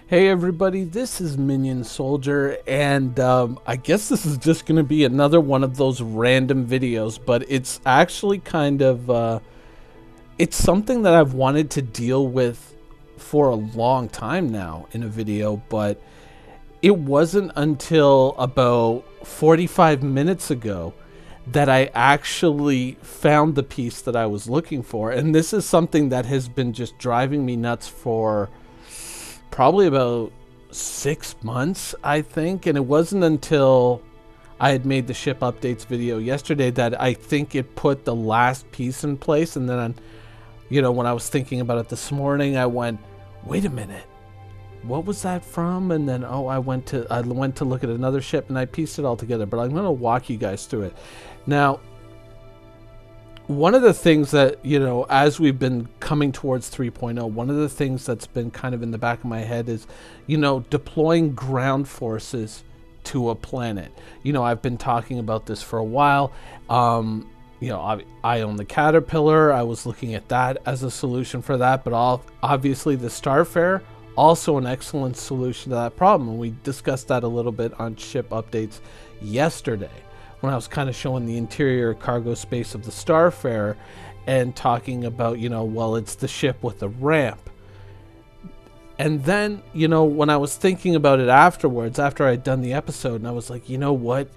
Hey everybody, this is Minion Soldier, and I guess this is just going to be another one of those random videos, but it's actually kind of, it's something that I've wanted to deal with for a long time now in a video, but it wasn't until about 45 minutes ago that I actually found the piece that I was looking for, and this is something that has been just driving me nuts for probably about 6 months, I think. And it wasn't until I had made the ship updates video yesterday that I think it put the last piece in place. And then, when I was thinking about it this morning, I went, wait a minute, what was that from? And then, I went to look at another ship and I pieced it all together. But I'm going to walk you guys through it. Now, one of the things that, as we've been coming towards 3.0, one of the things that's been kind of in the back of my head is, deploying ground forces to a planet. I've been talking about this for a while. I own the Caterpillar. I was looking at that as a solution for that, but obviously the Starfarer, also an excellent solution to that problem. And we discussed that a little bit on ship updates yesterday, when I was kind of showing the interior cargo space of the Starfarer and talking about, well, it's the ship with a ramp. And then, when I was thinking about it afterwards, after I'd done the episode, and I was like, you know what?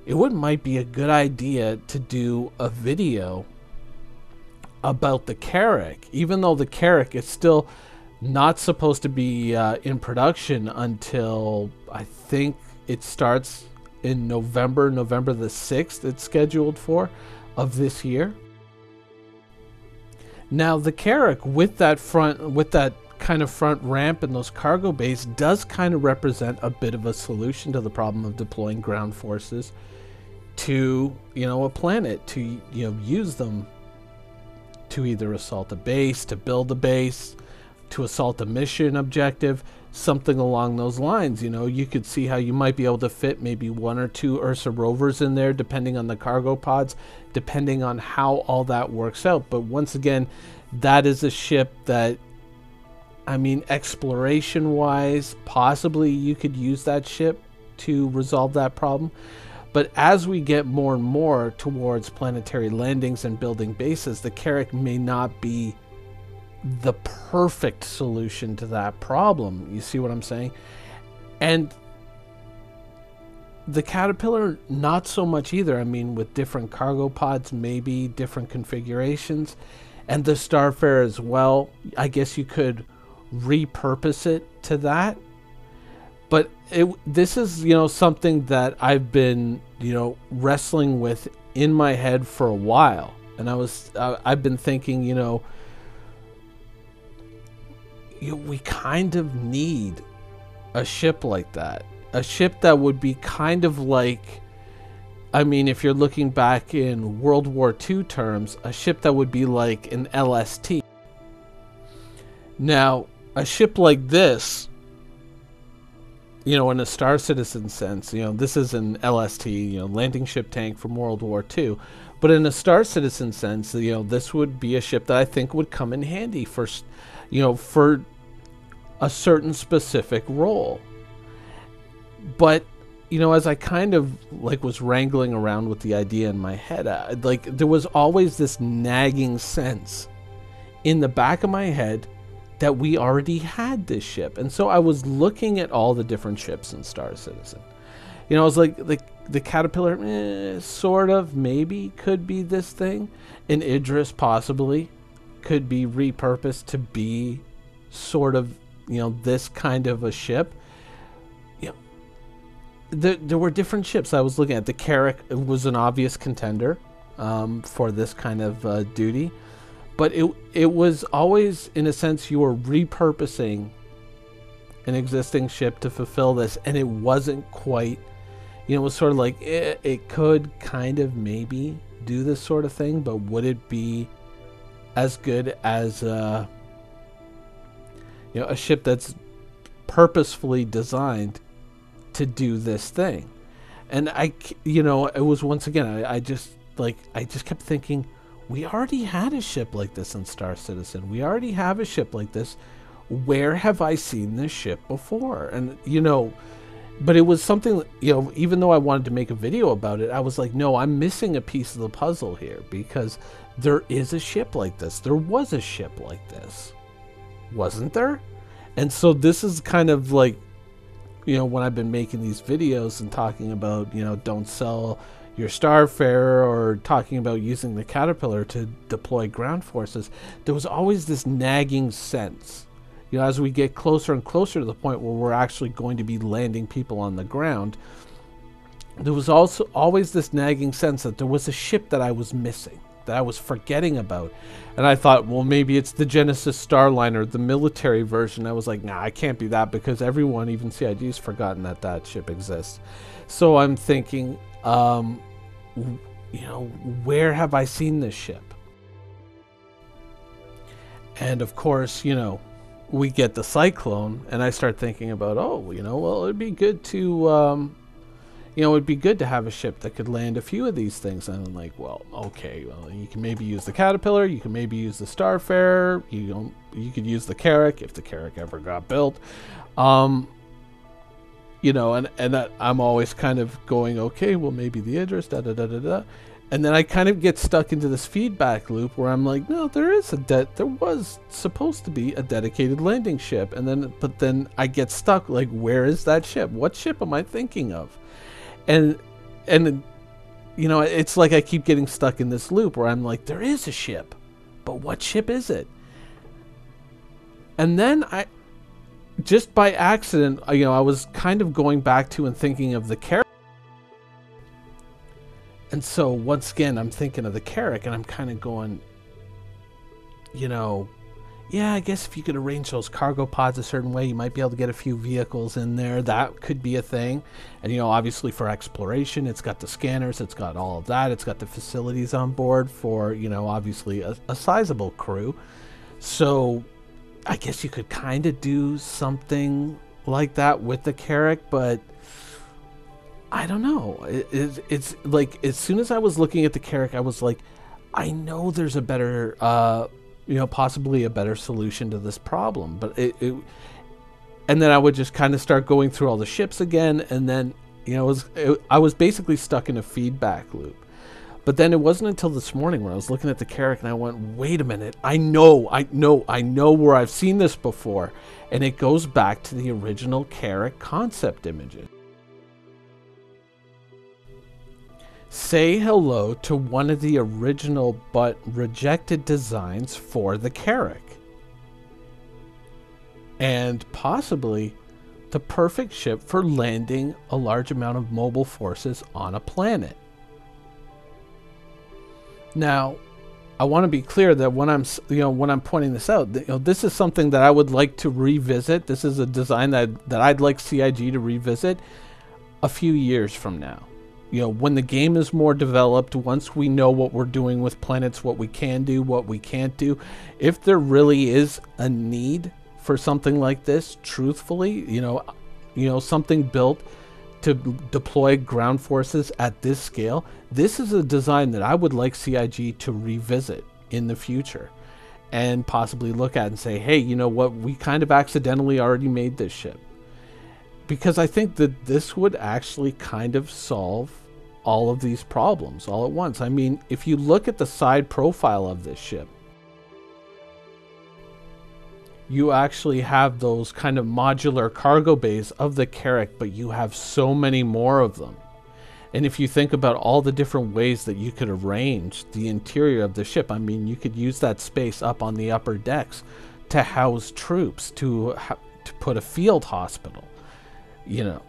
Might be a good idea to do a video about the Carrack, even though the Carrack is still not supposed to be in production until I think it starts in November the 6th, it's scheduled for, of this year. Now the Carrack with that kind of front ramp and those cargo bays does kind of represent a bit of a solution to the problem of deploying ground forces to, a planet, to, use them to either assault a base, to build a base, to assault a mission objective, something along those lines. You could see how you might be able to fit maybe one or two Ursa rovers in there, depending on the cargo pods, depending on how all that works out. But once again, that is a ship that, exploration wise, possibly you could use that ship to resolve that problem. But as we get more and more towards planetary landings and building bases, the Carrack may not be the perfect solution to that problem. You see what I'm saying? And the Caterpillar, not so much either. With different cargo pods, maybe different configurations, and the Starfarer as well. I guess you could repurpose it to that. But this is, something that I've been, wrestling with in my head for a while. And I've been thinking, we kind of need a ship like that. A ship that would be kind of like, if you're looking back in World War II terms, a ship that would be like an LST. Now, a ship like this, in a Star Citizen sense, this is an LST, landing ship tank from World War II. But in a Star Citizen sense, this would be a ship that I think would come in handy for a certain specific role. But as I kind of was wrangling around with the idea in my head, there was always this nagging sense in the back of my head that we already had this ship. And so I was looking at all the different ships in Star Citizen. I was like the Caterpillar, sort of, maybe could be this thing. And Idris possibly could be repurposed to be sort of, this kind of a ship. There were different ships I was looking at. The Carrack was an obvious contender for this kind of duty. But it was always, in a sense, you were repurposing an existing ship to fulfill this. And it wasn't quite, it was sort of like, it could kind of maybe do this sort of thing. But would it be as good as a ship that's purposefully designed to do this thing? And it was, once again, I just kept thinking, we already had a ship like this in Star Citizen. We already have a ship like this. where have I seen this ship before? And, you know, but it was something, you know, even though I wanted to make a video about it, I was like, no, I'm missing a piece of the puzzle here, because there is a ship like this. There was a ship like this, wasn't there? And so this is kind of like, you know, when I've been making these videos and talking about, you know, don't sell your Starfarer, or talking about using the Caterpillar to deploy ground forces, there was always this nagging sense, you know, as we get closer and closer to the point where we're actually going to be landing people on the ground, there was also always this nagging sense that there was a ship that I was missing, that I was forgetting about. And I thought, well, maybe it's the Genesis Starliner, the military version. I was like, nah, I can't be that, because everyone, even CIG's forgotten that that ship exists. So I'm thinking, you know, where have I seen this ship? And of course, you know, we get the Cyclone, and I start thinking about, oh, you know, well, it'd be good to, you know, it'd be good to have a ship that could land a few of these things. And I'm like, well, okay, well, you can maybe use the Caterpillar, you can maybe use the Starfarer, you could use the Carrack if the Carrack ever got built. You know, and that I'm always kind of going, okay, well, maybe the Idris, da da da da da. And then I kind of get stuck into this feedback loop where I'm like, no, there was supposed to be a dedicated landing ship. And then, but then I get stuck, like, where is that ship? What ship am I thinking of? And you know, it's like I keep getting stuck in this loop where I'm like, there is a ship, but what ship is it? And then just by accident, you know, I was kind of going back to and thinking of the Carrack. And so once again, I'm thinking of the Carrack, and I'm kind of going, you know, yeah, I guess if you could arrange those cargo pods a certain way, you might be able to get a few vehicles in there. That could be a thing. And, you know, obviously for exploration, it's got the scanners, it's got all of that. It's got the facilities on board for, you know, obviously a sizable crew. So I guess you could kind of do something like that with the Carrack, but I don't know. It's like, as soon as I was looking at the Carrack, I was like, I know there's a better, you know, possibly a better solution to this problem. But and then I would just kind of start going through all the ships again, and then, you know, I was basically stuck in a feedback loop. But then it wasn't until this morning when I was looking at the Carrack and I went, wait a minute, I know where I've seen this before. And it goes back to the original Carrack concept images. Say hello to one of the original but rejected designs for the Carrack. And possibly the perfect ship for landing a large amount of mobile forces on a planet. Now, I want to be clear that when I'm pointing this out, you know, this is something that I would like to revisit. This is a design that I'd like CIG to revisit a few years from now. You know, when the game is more developed, once we know what we're doing with planets, what we can do, what we can't do, if there really is a need for something like this, truthfully, you know, something built to deploy ground forces at this scale, this is a design that I would like CIG to revisit in the future and possibly look at and say, hey, you know what, we kind of accidentally already made this ship. Because I think that this would actually kind of solve all of these problems all at once. I mean, if you look at the side profile of this ship, you actually have those kind of modular cargo bays of the Carrack, but you have so many more of them. And if you think about all the different ways that you could arrange the interior of the ship, I mean, you could use that space up on the upper decks to house troops, to put a field hospital, you know,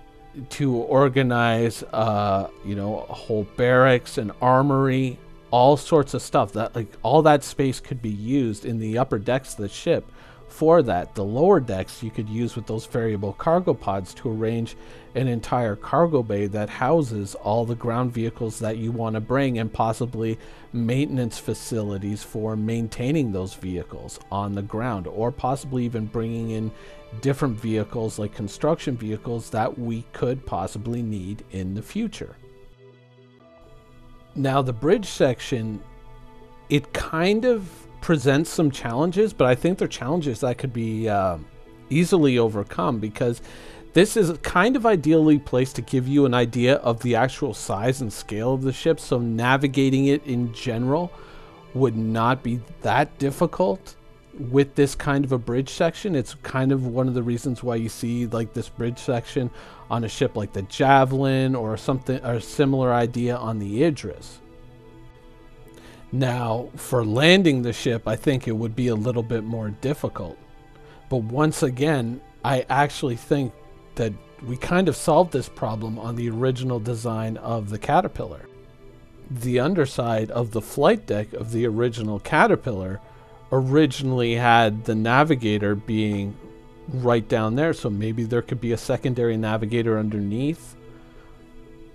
to organize, you know, a whole barracks, an armory, all sorts of stuff. That, like, all that space could be used in the upper decks of the ship. For that, the lower decks you could use with those variable cargo pods to arrange an entire cargo bay that houses all the ground vehicles that you want to bring, and possibly maintenance facilities for maintaining those vehicles on the ground, or possibly even bringing in different vehicles like construction vehicles that we could possibly need in the future. Now, the bridge section, it kind of presents some challenges, but I think they're challenges that could be easily overcome, because this is kind of ideally placed to give you an idea of the actual size and scale of the ship, so navigating it in general would not be that difficult with this kind of a bridge section. It's kind of one of the reasons why you see like this bridge section on a ship like the Javelin, or something, or a similar idea on the Idris. Now, for landing the ship, I think it would be a little bit more difficult. But once again, I actually think that we kind of solved this problem on the original design of the Caterpillar. The underside of the flight deck of the original Caterpillar originally had the navigator being right down there, so maybe there could be a secondary navigator underneath,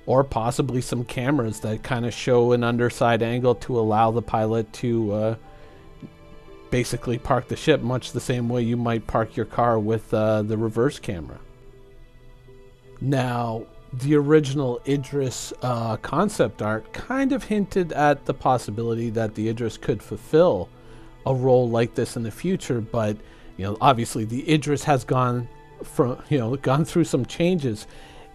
or possibly some cameras that kind of show an underside angle to allow the pilot to basically park the ship, much the same way you might park your car with the reverse camera. Now, the original Idris concept art kind of hinted at the possibility that the Idris could fulfill a role like this in the future, but obviously the Idris has gone through some changes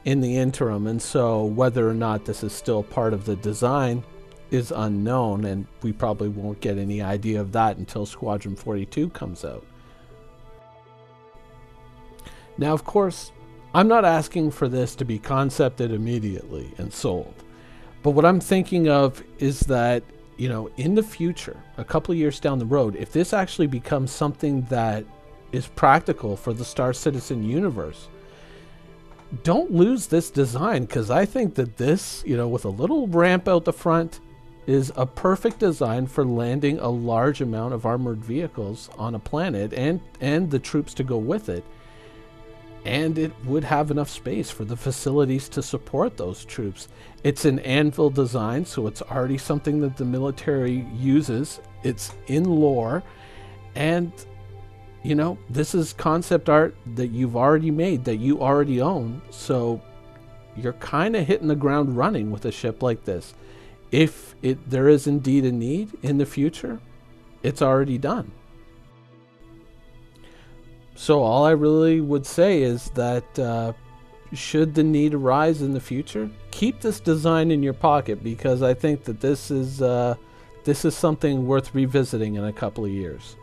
in the interim, and so whether or not this is still part of the design is unknown, and we probably won't get any idea of that until Squadron 42 comes out. Now, of course, I'm not asking for this to be concepted immediately and sold, but what I'm thinking of is that, in the future, a couple of years down the road, if this actually becomes something that is practical for the Star Citizen universe, don't lose this design, because I think that this, with a little ramp out the front, is a perfect design for landing a large amount of armored vehicles on a planet and the troops to go with it. And it would have enough space for the facilities to support those troops. It's an anvil design, so it's already something that the military uses. It's in lore, and this is concept art that you've already made, that you already own, so you're kind of hitting the ground running with a ship like this. If there is indeed a need in the future, it's already done. So all I really would say is that should the need arise in the future, keep this design in your pocket, because I think that this is something worth revisiting in a couple of years.